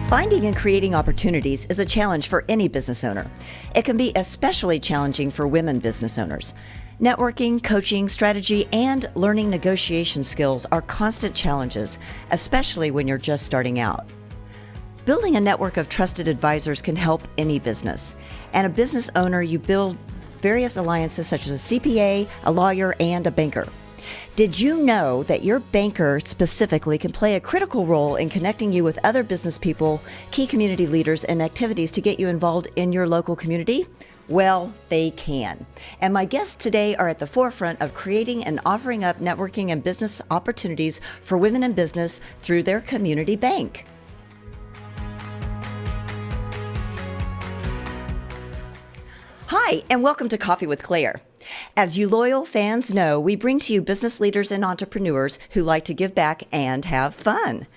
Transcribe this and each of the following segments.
Finding and creating opportunities is a challenge for any business owner. It can be especially challenging for women business owners. Networking, coaching, strategy, and learning negotiation skills are constant challenges, especially when you're just starting out. Building a network of trusted advisors can help any business. And a business owner, you build various alliances such as a CPA, a lawyer, and a banker. Did you know that your banker specifically can play a critical role in connecting you with other business people, key community leaders, and activities to get you involved in your local community? Well, they can. And my guests today are at the forefront of creating and offering up networking and business opportunities for women in business through their community bank. Hi, and welcome to Coffee with Claire. As you loyal fans know, we bring to you business leaders and entrepreneurs who like to give back and have fun.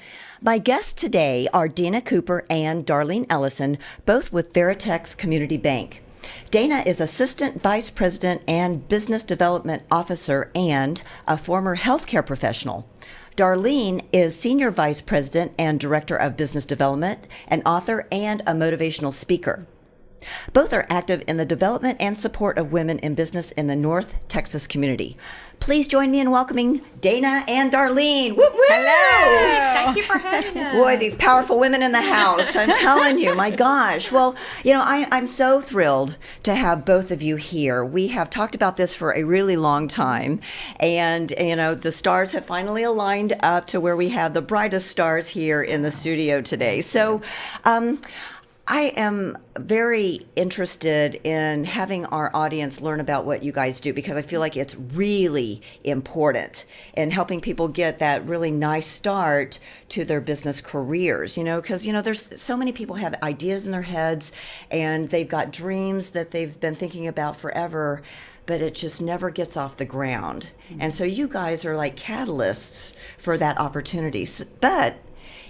My guests today are Dana Cooper and Darlene Ellison, both with Veritex Community Bank. Dana is Assistant Vice President and Business Development Officer and a former healthcare professional. Darlene is Senior Vice President and Director of Business Development, an author, and a motivational speaker. Both are active in the development and support of women in business in the North Texas community. Please join me in welcoming Dana and Darlene. Woo-woo! Hello. Thank you for having us. Boy, these powerful women in the house. I'm telling you, my gosh. Well, I'm so thrilled to have both of you here. We have talked about this for a really long time. And, the stars have finally aligned up to where we have the brightest stars here in the studio today. So, I am very interested in having our audience learn about what you guys do because I feel like it's really important in helping people get that really nice start to their business careers, because, there's so many people have ideas in their heads and they've got dreams that they've been thinking about forever, but it just never gets off the ground. And so you guys are like catalysts for that opportunity. But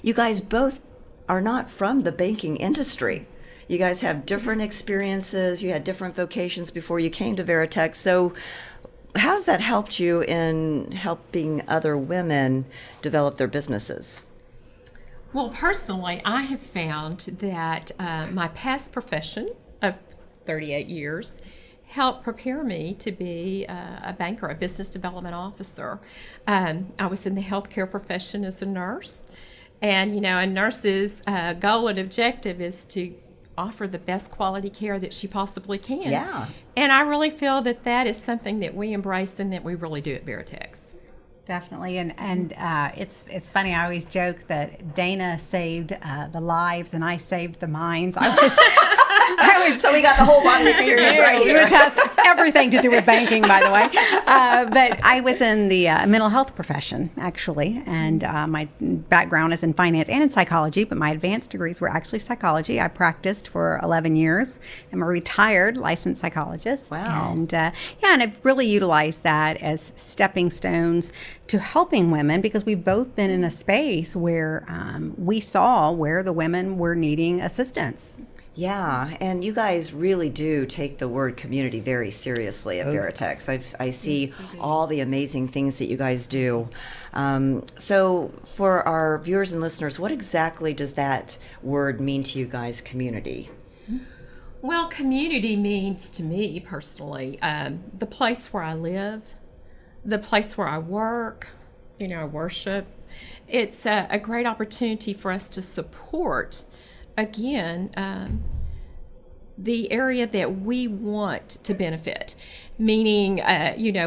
you guys both are not from the banking industry. You guys have different experiences. You had different vocations before you came to Veritex. So how has that helped you in helping other women develop their businesses? Well, personally, I have found that my past profession of 38 years helped prepare me to be a banker, a business development officer. I was in the healthcare profession as a nurse. And, a nurse's goal and objective is to offer the best quality care that she possibly can. Yeah. And I really feel that that is something that we embrace and that we really do at Veritex. Definitely. And it's funny. I always joke that Dana saved the lives and I saved the minds. So we got the whole body experience right here. Which has everything to do with banking, by the way. But I was in the mental health profession, actually. And my background is in finance and in psychology, but my advanced degrees were actually psychology. I practiced for 11 years. I'm a retired licensed psychologist. Wow. And and I've really utilized that as stepping stones to helping women because we've both been in a space where we saw where the women were needing assistance. Yeah, and you guys really do take the word community very seriously at Veritex. I see all the amazing things that you guys do. So for our viewers and listeners, what exactly does that word mean to you guys, community? Well, community means to me personally the place where I live, the place where I work, I worship. It's a great opportunity for us to support again, the area that we want to benefit, meaning,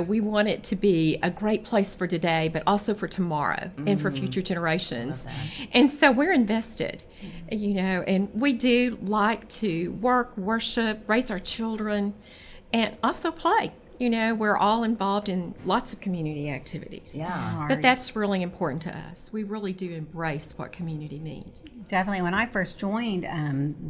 we want it to be a great place for today, but also for tomorrow and for future generations. And so we're invested, and we do like to work, worship, raise our children, and also play. We're all involved in lots of community activites. Yeah. But that's really important to us. We really do embrace what community means. Definitely. When I first joined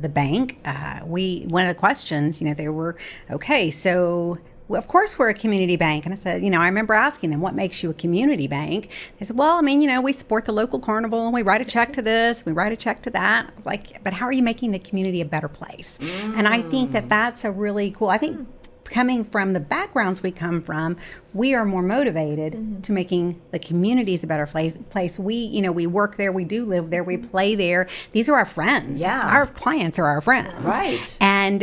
the bank, one of the questions, they were, okay, so of course we're a community bank. And I said, I remember asking them, what makes you a community bank? They said, well, we support the local carnival, and we write a check to this, we write a check to that. I was like, but how are you making the community a better place? And I think that that's a really cool, I think coming from the backgrounds we come from, we are more motivated to making the communities a better place. We work there, we do live there, we play there. These are our friends. Yeah. Our clients are our friends. Right. And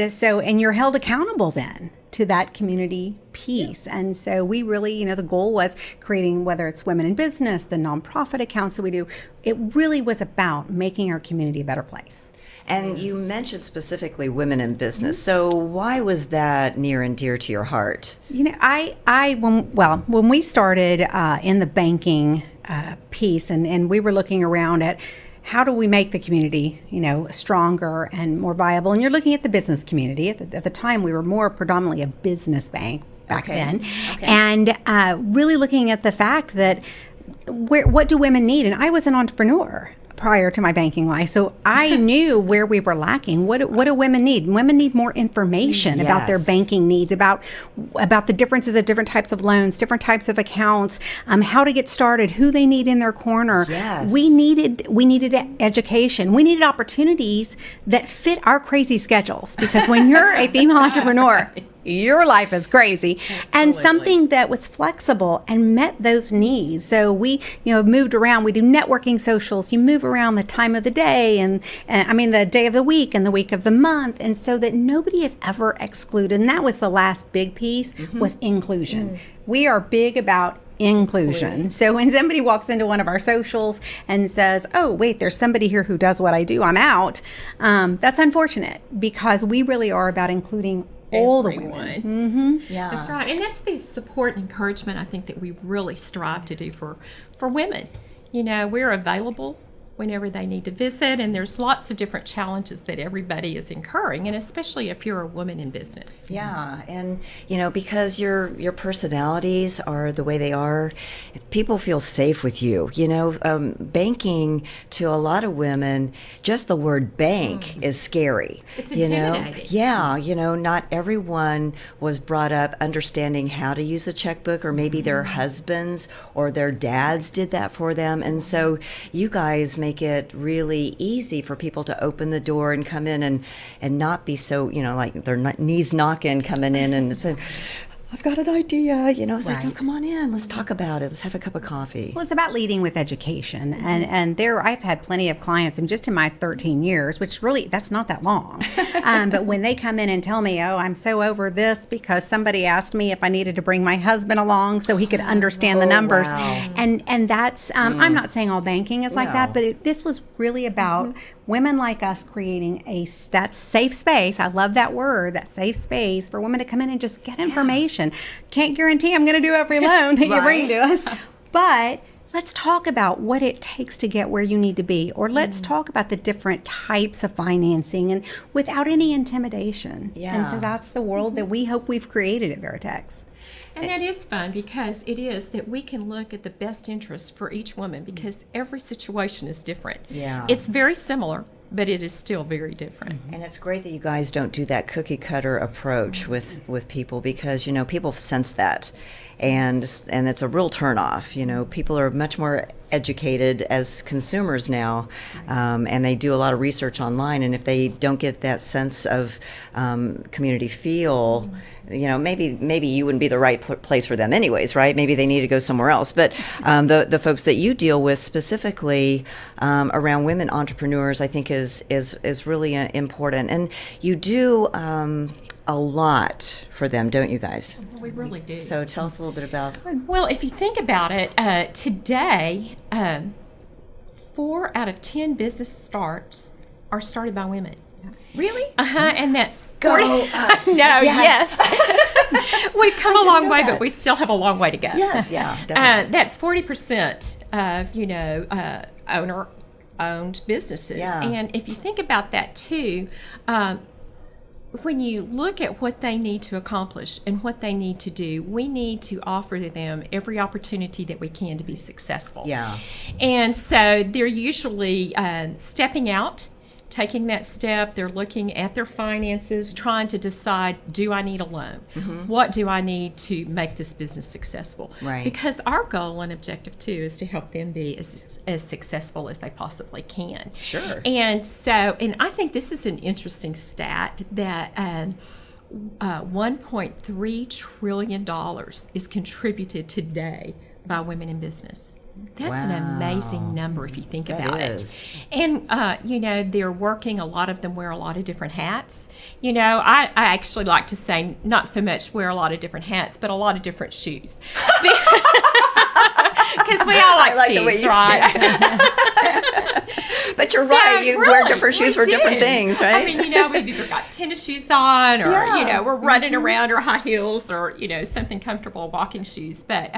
you're held accountable then to that community piece. And so we really, the goal was creating, whether it's women in business, the nonprofit accounts that we do, it really was about making our community a better place. And you mentioned specifically women in business. So why was that near and dear to your heart? When we started in the banking piece, and we were looking around at how do we make the community, stronger and more viable? And you're looking at the business community. At the time, we were more predominantly a business bank back then. Okay. And really looking at the fact that what do women need? And I was an entrepreneur prior to my banking life. So I knew where we were lacking. What do women need? Women need more information about their banking needs, about the differences of different types of loans, different types of accounts, how to get started, who they need in their corner. Yes. We needed education. We needed opportunities that fit our crazy schedules, because when you're a female entrepreneur, your life is crazy. Absolutely. And something that was flexible and met those needs. So we, moved around. We do networking socials. You move around the time of the day and the day of the week and the week of the month. And so that nobody is ever excluded. And that was the last big piece, was inclusion. We are big about inclusion. So when somebody walks into one of our socials and says, oh, wait, there's somebody here who does what I do, I'm out. That's unfortunate, because we really are about including all the women. Yeah, that's right. And that's the support and encouragement I think that we really strive to do for women. We're available whenever they need to visit, and there's lots of different challenges that everybody is incurring, and especially if you're a woman in business. Yeah, and because your personalities are the way they are, people feel safe with you. Banking, to a lot of women, just the word bank is scary. It's intimidating. Yeah, not everyone was brought up understanding how to use a checkbook, or maybe their husbands or their dads did that for them, and so you guys make it really easy for people to open the door and come in and not be so, like their knees knocking coming in and say, I've got an idea, it's like, no, come on in, let's talk about it, let's have a cup of coffee. Well, it's about leading with education, and I've had plenty of clients, and just in my 13 years, which really, that's not that long, but when they come in and tell me, oh, I'm so over this because somebody asked me if I needed to bring my husband along so he could understand the numbers, wow. and that's, I'm not saying all banking is like that, but this was really about women like us creating that safe space. I love that word, that safe space for women to come in and just get information. Can't guarantee I'm going to do every loan that you bring to us, but let's talk about what it takes to get where you need to be, or let's talk about the different types of financing, and without any intimidation. Yeah. And so that's the world that we hope we've created at Veritex. And that is fun, because it is that we can look at the best interest for each woman, because every situation is different. Yeah. It's very similar, but it is still very different. And it's great that you guys don't do that cookie cutter approach with people, because people sense that, and it's a real turnoff. People are much more educated as consumers now, and they do a lot of research online, and if they don't get that sense of community feel, maybe you wouldn't be the right place for them anyways, right? Maybe they need to go somewhere else. But the folks that you deal with specifically around women entrepreneurs, I think is really important. And you do a lot for them, don't you guys? We really do. So tell us a little bit about... Well, if you think about it, today, 4 out of 10 business starts are started by women. Really? And that's... Go us. No, Yes. We've come a long way, but we still have a long way to go. Yes, yeah, definitely. That's 40% of, owner-owned businesses. Yeah. And if you think about that, too, when you look at what they need to accomplish and what they need to do, we need to offer to them every opportunity that we can to be successful. Yeah. And so they're usually stepping out, taking that step. They're looking at their finances, trying to decide, do I need a loan? What do I need to make this business successful? Right. Because our goal and objective, too, is to help them be as successful as they possibly can. Sure. And so, and I think this is an interesting stat that $1.3 trillion is contributed today by women in business. That's an amazing number if you think about it. And, they're working, a lot of them wear a lot of different hats. I actually like to say not so much wear a lot of different hats, but a lot of different shoes. Because we all like shoes, right? But you're right. You wear different shoes for different things, right? I mean, we've either got tennis shoes on or, we're running around or high heels or, something comfortable, walking shoes. But,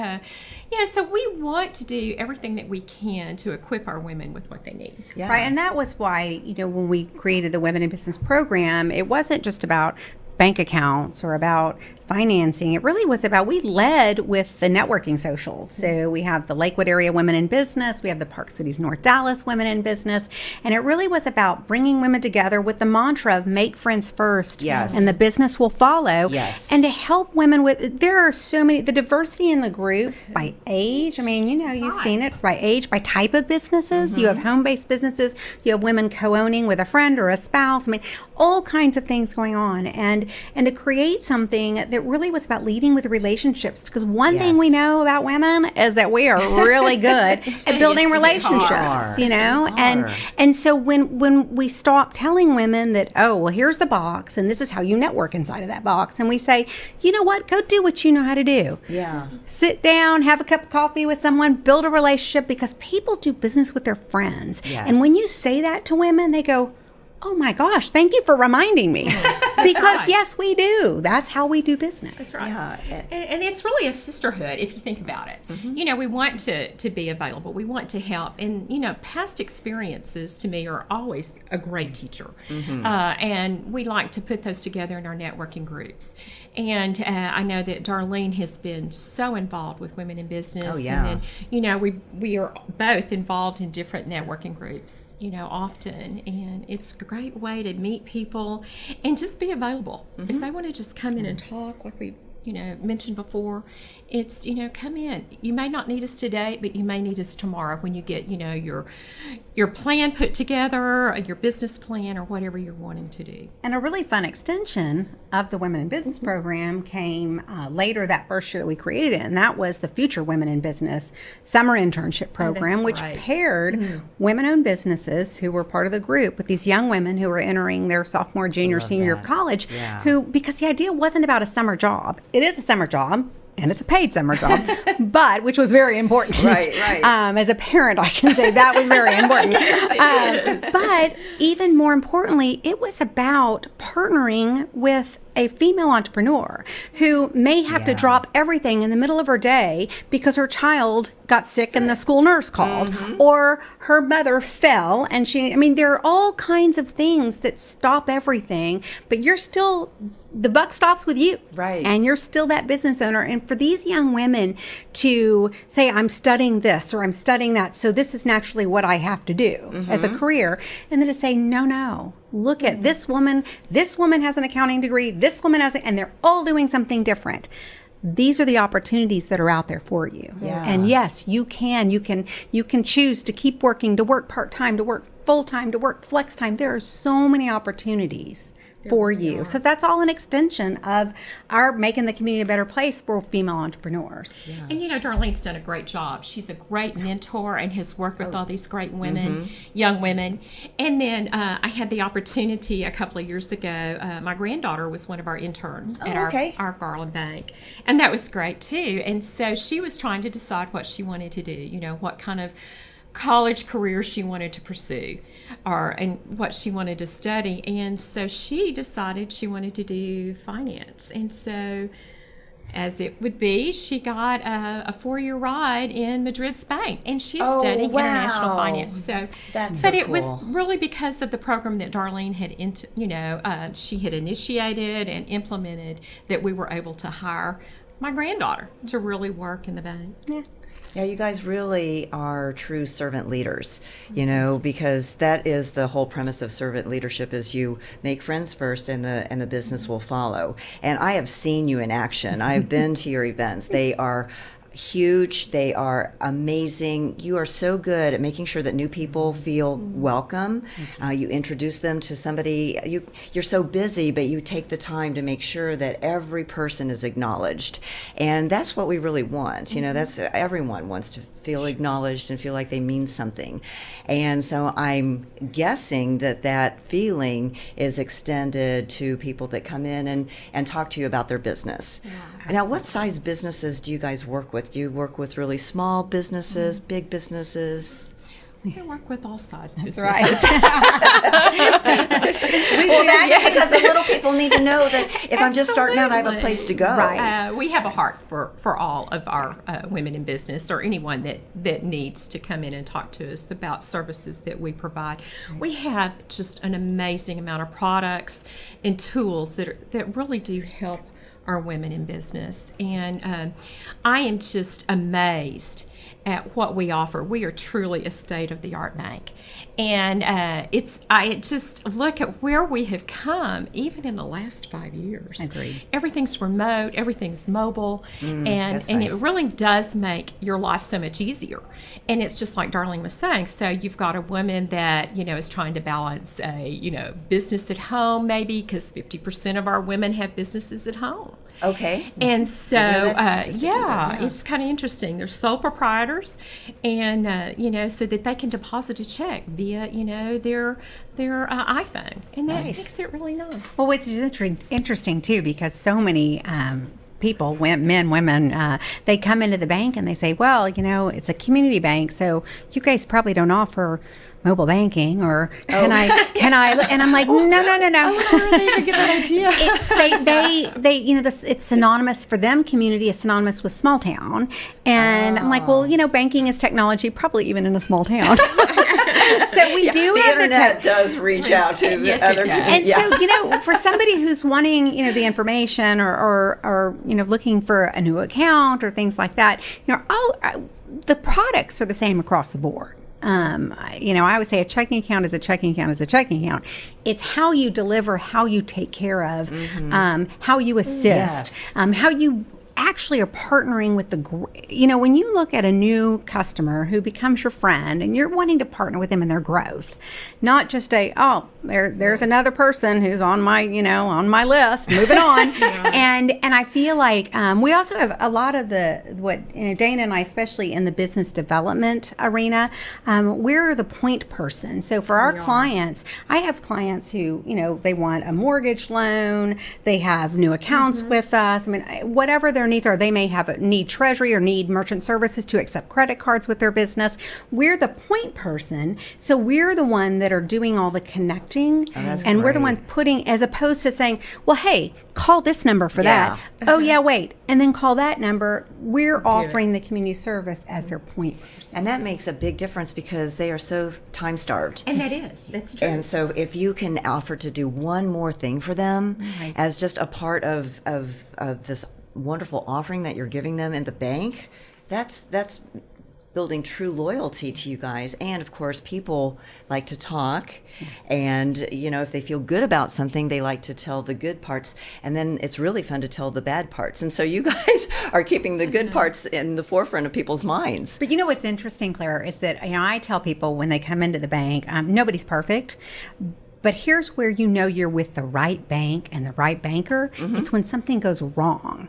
so we want to do everything that we can to equip our women with what they need. Yeah. Right. And that was why, when we created the Women in Business program, it wasn't just about bank accounts or about financing. It really was about, we led with the networking socials. So we have the Lakewood area Women in Business, we have the Park Cities North Dallas Women in Business, and it really was about bringing women together with the mantra of make friends first, and the business will follow. And to help women with, there are so many, the diversity in the group by age. I mean, you've seen it by age, by type of businesses. You have home-based businesses, you have women co-owning with a friend or a spouse. I mean, all kinds of things going on, and to create something that really was about leading with relationships, because one thing we know about women is that we are really good at building relationships, and so when we stop telling women that, oh, well, here's the box and this is how you network inside of that box, and we say, you know what, go do what you know how to do. Sit down, have a cup of coffee with someone, build a relationship, because people do business with their friends. And when you say that to women, they go, oh my gosh, thank you for reminding me. Because yes, we do. That's how we do business. That's right. And it's really a sisterhood if you think about it. We want to be available. We want to help. And, past experiences to me are always a great teacher. And we like to put those together in our networking groups. And I know that Darlene has been so involved with Women in Business. And then, we are both involved in different networking groups, often. And it's a great way to meet people and just be available. If they want to just come in and talk, like we mentioned before, it's come in. You may not need us today, but you may need us tomorrow when you get your plan put together, your business plan, or whatever you're wanting to do. And a really fun extension of the Women in Business program came later that first year that we created it, and that was the Future Women in Business summer internship program, which paired women-owned businesses who were part of the group with these young women who were entering their sophomore, junior, senior year of college, who, because the idea wasn't about a summer job. It is a summer job, and it's a paid summer job, but which was very important. Right. As a parent, I can say that was very important. But even more importantly, it was about partnering with a female entrepreneur who may have to drop everything in the middle of her day because her child got sick and the school nurse called, or her mother fell and there are all kinds of things that stop everything, but you're still, the buck stops with you. And you're still that business owner. And for these young women to say, I'm studying this or I'm studying that, so this is naturally what I have to do as a career, and then to say, no. Look at this woman. This woman has an accounting degree. This woman has, and they're all doing something different. These are the opportunities that are out there for you. And yes, you can choose to keep working, to work part-time, to work full-time, to work flex time. There are so many opportunities for you. So that's all an extension of our making the community a better place for female entrepreneurs. And Darlene's done a great job. She's a great mentor and has worked with all these great women, young women. And then I had the opportunity a couple of years ago, my granddaughter was one of our interns at our Garland Bank. And that was great too. And so she was trying to decide what she wanted to do, what kind of college career she wanted to pursue and what she wanted to study. And so she decided she wanted to do finance. And so as it would be, she got a 4-year ride in Madrid, Spain, and she's Oh, studying wow. international finance. So, That's but so it was cool. really because of the program that Darlene had, she had initiated and implemented that we were able to hire my granddaughter to really work in the bank. Yeah, you guys really are true servant leaders, because that is the whole premise of servant leadership is you make friends first and the business will follow. And I have seen you in action. I've been to your events. They are huge. They are amazing. You are so good at making sure that new people feel welcome. You introduce them to somebody. You're so busy, but you take the time to make sure that every person is acknowledged. And that's what we really want. That's everyone wants to feel acknowledged and feel like they mean something. And so I'm guessing that feeling is extended to people that come in and talk to you about their business. Now, what size businesses do you guys work with? Do you work with really small businesses, big businesses? We work with all sizes businesses. Right. Because the little people need to know that if I'm just starting out, I have a place to go. Right. We have a heart for all of our women in business or anyone that needs to come in and talk to us about services that we provide. We have just an amazing amount of products and tools that really do help our women in business. And I am just amazed at what we offer. We are truly a state-of-the-art bank. And I just look at where we have come, even in the last 5 years. Agreed. Everything's remote, everything's mobile, and that's nice. it really does make your life so much easier. And it's just like Darlene was saying, so you've got a woman that, is trying to balance a, business at home maybe, because 50% of our women have businesses at home. Okay. And so, that statistic either, yeah. it's kind of interesting. They're sole proprietors, and so that they can deposit a check via, their iPhone, and that Nice. makes it really nice. Well, what's interesting too, because so many people, men, women, they come into the bank and they say, well, it's a community bank, so you guys probably don't offer mobile banking, or can I, and I'm like, no. I didn't get that idea. It's it's synonymous for them. Community is synonymous with small town, and I'm like, well, banking is technology, probably even in a small town. So we do the have internet does reach out to Yes, other it people. and so for somebody who's wanting the information or looking for a new account or things like that, all the products are the same across the board. I would say a checking account is a checking account is a checking account. It's how you deliver, how you take care of, how you assist, how you actually are partnering with when you look at a new customer who becomes your friend and you're wanting to partner with them in their growth, not just there's another person who's on my on my list, moving on. and I feel like we also have a lot of Dana and I, especially in the business development arena, we're the point person. So for our clients, I have clients who they want a mortgage loan, they have new accounts with us. I mean, whatever their needs are, they may need treasury or need merchant services to accept credit cards with their business. We're the point person, so we're the one that are doing all the connecting, and we're the one putting, as opposed to saying, well, hey, call this number for that. Oh yeah, wait, and then call that number. We're offering the community service as their point person. And that makes a big difference because they are so time starved. And that's true. And so if you can offer to do one more thing for them as just a part of this wonderful offering that you're giving them in the bank, that's building true loyalty to you guys. And of course, people like to talk, and if they feel good about something, they like to tell the good parts, and then it's really fun to tell the bad parts. And so you guys are keeping the good parts in the forefront of people's minds. But what's interesting, Claire, is that I tell people when they come into the bank, nobody's perfect. But here's where you're with the right bank and the right banker. It's when something goes wrong.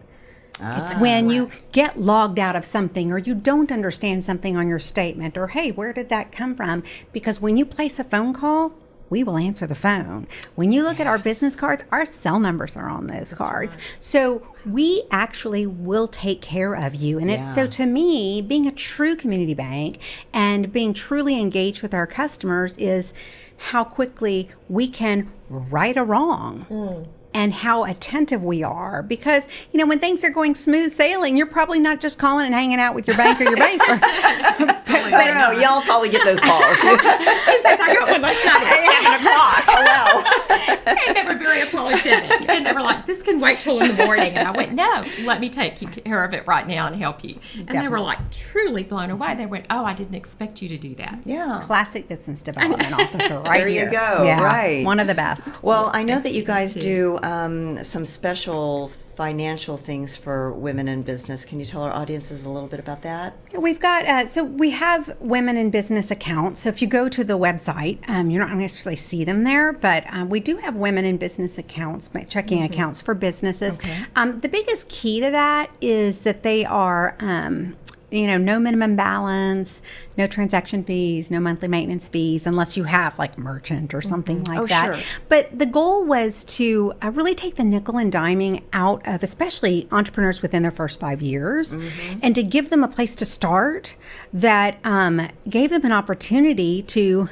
It's when you get logged out of something, or you don't understand something on your statement, or hey, where did that come from? Because when you place a phone call, we will answer the phone. When you look at our business cards, our cell numbers are on those cards. Right. So we actually will take care of you. And it's so, to me, being a true community bank and being truly engaged with our customers is how quickly we can right a wrong. and how attentive we are. Because, when things are going smooth sailing, you're probably not just calling and hanging out with your banker, your banker. I don't know. Y'all probably get those calls. In fact, I got one last night at 7 o'clock. Oh, wow. And they were very apologetic. And they were like, this can wait till in the morning. And I went, no, let me take care of it right now and help you. And they were like truly blown away. They went, oh, I didn't expect you to do that. Yeah. Classic business development officer right there here. You go. Yeah, right. One of the best. Well, I know that you guys do some special financial things for women in business. Can you tell our audiences a little bit about that? We've got, so we have women in business accounts. So if you go to the website, you're not going to necessarily see them there, but we do have women in business accounts, checking accounts for businesses. Okay. The biggest key to that is that they are, no minimum balance, no transaction fees, no monthly maintenance fees, unless you have like merchant or something like that. Sure. But the goal was to really take the nickel and diming out of especially entrepreneurs within their first 5 years and to give them a place to start that gave them an opportunity to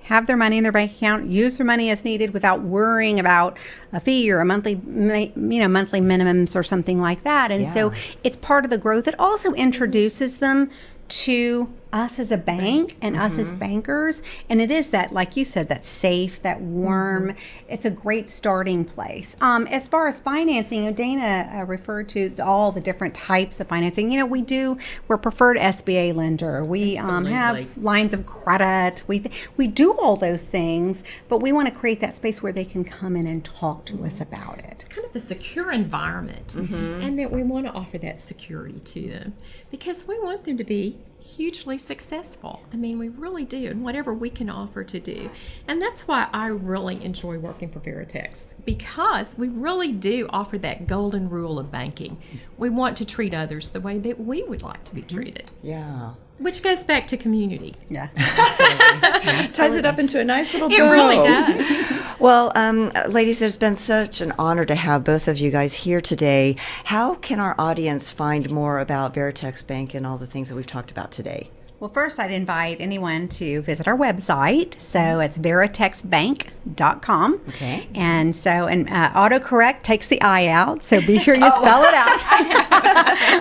have their money in their bank account, use their money as needed without worrying about a fee or a monthly minimums or something like that. And so it's part of the growth. It also introduces them to us as a bank and us as bankers. And it is that, like you said, that safe, that warm, it's a great starting place. As far as financing, Dana referred to all the different types of financing. We're preferred SBA lender. We have lines of credit. We do all those things, but we want to create that space where they can come in and talk to us about it. It's kind of a secure environment, and that we want to offer that security to them because we want them to be hugely successful. I mean, we really do, and whatever we can offer to do. And that's why I really enjoy working for Veritex, because we really do offer that golden rule of banking. We want to treat others the way that we would like to be treated. Yeah. Which goes back to community. Yeah. Ties it up into a nice little bow. It really does. Well, ladies, it's been such an honor to have both of you guys here today. How can our audience find more about Veritex Bank and all the things that we've talked about today? Well, first, I'd invite anyone to visit our website. So it's veritexbank.com. Okay. And autocorrect takes the I out, so be sure you spell it out.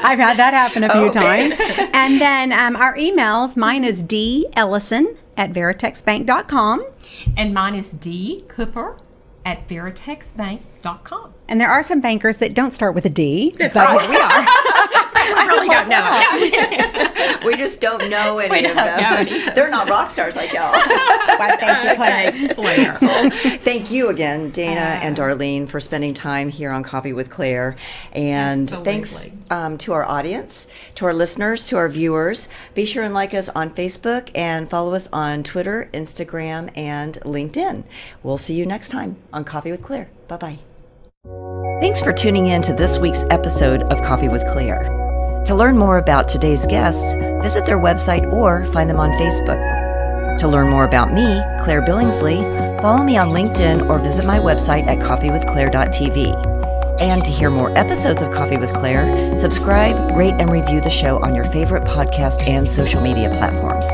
I've had that happen a few times. And then our emails, mine is dellison@veritexbank.com. And mine is dcooper@veritexbank.com. And there are some bankers that don't start with a D. That's but right. here we are. I really don't know. We just don't know any of them. They're not rock stars like y'all. Well, thank you, Claire. Thanks, Claire. Thank you again, Dana and Darlene, for spending time here on Coffee with Claire. And thanks to our audience, to our listeners, to our viewers. Be sure and like us on Facebook and follow us on Twitter, Instagram, and LinkedIn. We'll see you next time on Coffee with Claire. Bye-bye. Thanks for tuning in to this week's episode of Coffee with Claire. To learn more about today's guests, visit their website or find them on Facebook. To learn more about me, Claire Billingsley, follow me on LinkedIn or visit my website at coffeewithclaire.tv. And to hear more episodes of Coffee with Claire, subscribe, rate, and review the show on your favorite podcast and social media platforms.